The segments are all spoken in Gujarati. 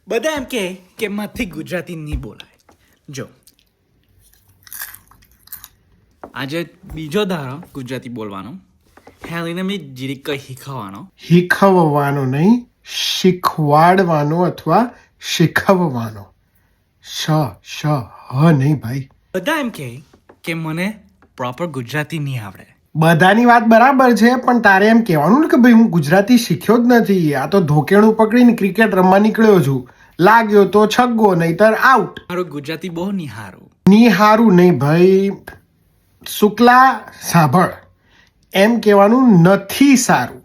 બધા એમ કે માથી ગુજરાતી નહીં બોલાય. જો આજે બીજો ધારો ગુજરાતી બોલવાનો, હેલીને મેં જીરીક કંઈ શીખવવાનો. શીખવવાનો નહીં, શીખવાડવાનો અથવા શીખવવાનો. શ હ નહીં ભાઈ. બધા એમ કે મને પ્રોપર ગુજરાતી નહીં આવડે. બધાની વાત બરાબર છે, પણ તારે એમ કહેવાનું ને કે ભાઈ હું ગુજરાતી શીખ્યો જ નથી, આ તો ધોકેણું પકડીને ક્રિકેટ રમવા નીકળ્યો છું, લાગ્યો તો છગ્ગો નહીતર આઉટ. મારું ગુજરાતી બહુ નિહારું. નિહારું નહીં ભાઈ, શુક્લા સાંભળ, એમ કહેવાનું નથી સારું.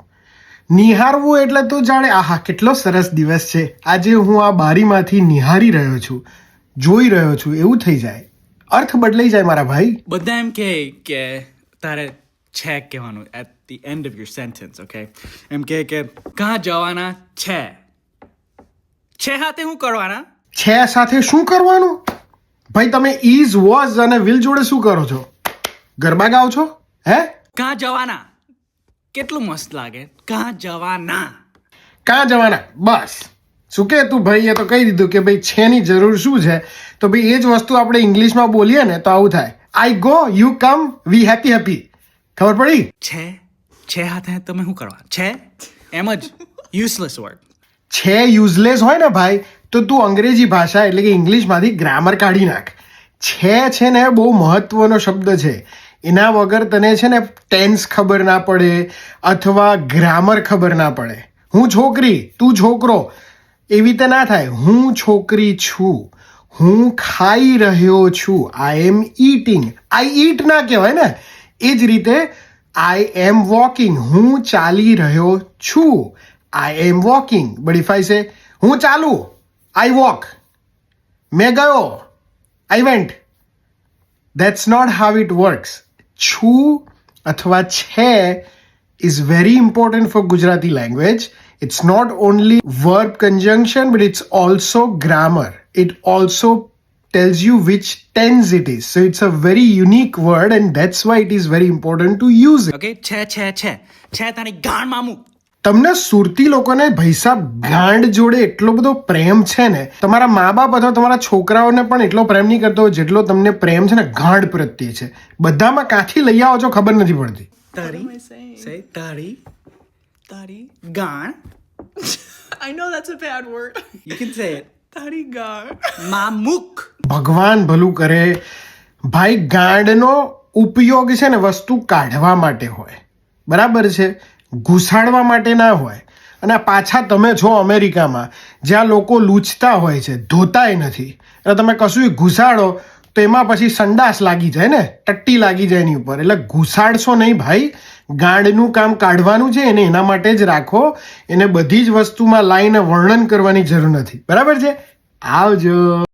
નિહારવું એટલે તો જાણે આહા કેટલો સરસ દિવસ છે, આજે હું આ બારીમાંથી નિહારી રહ્યો છું, જોઈ રહ્યો છું એવું થઈ જાય, અર્થ બદલાઈ જાય મારા ભાઈ. બધા એમ કે તારે છે કહેવાનું at the end of your sentence. Okay, એમ કે કાં જવાના છે, છે હાથે શું કરવાના? છે સાથે શું કરવાનું? ભાઈ તમે ઇઝ, વોઝ અને વિલ જોડે શું કરો છો? ગરબા ગાઓ છો? હે? કાં જવાના કેટલું મસ્ત લાગે. કાં જવાના. કાં જવાના, બસ. શું કે તું ભાઈ, એ તો કહી દીધું કે ભાઈ છેની જરૂર શું છે, તો ભાઈ એ જ વસ્તુ આપણે ઇંગ્લિશમાં બોલીએ ને તો આવું થાય. I go, you come, we happy. ખબર પડી? છે હાથે તમે શું કરવા? છે એમ જ યુઝલેસ વર્ડ. છે યુઝલેસ હોય ને ભાઈ, તો તું અંગ્રેજી ભાષા એટલે કે ઇંગ્લિશમાંથી ગ્રામર કાઢી નાખ. છે ને બહુ મહત્વનો શબ્દ છે, એના વગર તને છે ને ટેન્સ ખબર ના પડે અથવા ગ્રામર ખબર ના પડે. હું છોકરી, તું છોકરો, એવી રીતે ના થાય. હું છોકરી છું, હું ખાઈ રહ્યો છું, આઈ એમ ઈટિંગ. આઈ ઈટ ના કહેવાય ને. એ જ રીતે આઈ એમ વોકિંગ, હું ચાલી રહ્યો છું, આઈ એમ વોકિંગ. બટ ઇફ આઈ સે હું ચાલુ, આઈ વોક. મેં ગયો, I went. That's not how it works. છું અથવા છે is very important for Gujarati language. It's not only verb conjunction, but it's also grammar. It also tells you which tense it is. So it's a very unique word, and that's why it is very important to use it. Okay, છે તારી ગાંડમાં મૂક. તમને સુરતી લોકોને ભૈસા ગાંડ જોડે એટલો બધો પ્રેમ છે ને, તમારા મા બાપ અથવા તમારા છોકરાઓને પણ એટલો પ્રેમ નહીં કરતો જેટલો તમને પ્રેમ છે ને ગાંડ પ્રત્યે છે. બધામાં કાંથી લઈ આવો છો ખબર નથી પડતી. તારી ગાંડ. I know that's a bad word. You can say it. Tarigar. માં મૂક. ભગવાન ભલું કરે ભાઈ. ગાંડનો ઉપયોગ છે ને વસ્તુ કાઢવા માટે હોય, બરાબર છે, ઘુસાડવા માટે ના હોય. અને પાછા તમે છો અમેરિકામાં, જ્યાં લોકો લૂછતા હોય છે, ધોતાય નથી, એટલે તમે કશું ઘુસાડો તો એમાં પછી સંડાસ લાગી જાય ને, ટટ્ટી લાગી જાય એની ઉપર. એટલે ઘુસાડશો નહીં ભાઈ, ગાંડનું કામ કાઢવાનું છે, એને એના માટે જ રાખો. એને બધી જ વસ્તુમાં લાઈને વર્ણન કરવાની જરૂર નથી, બરાબર છે? આવજો.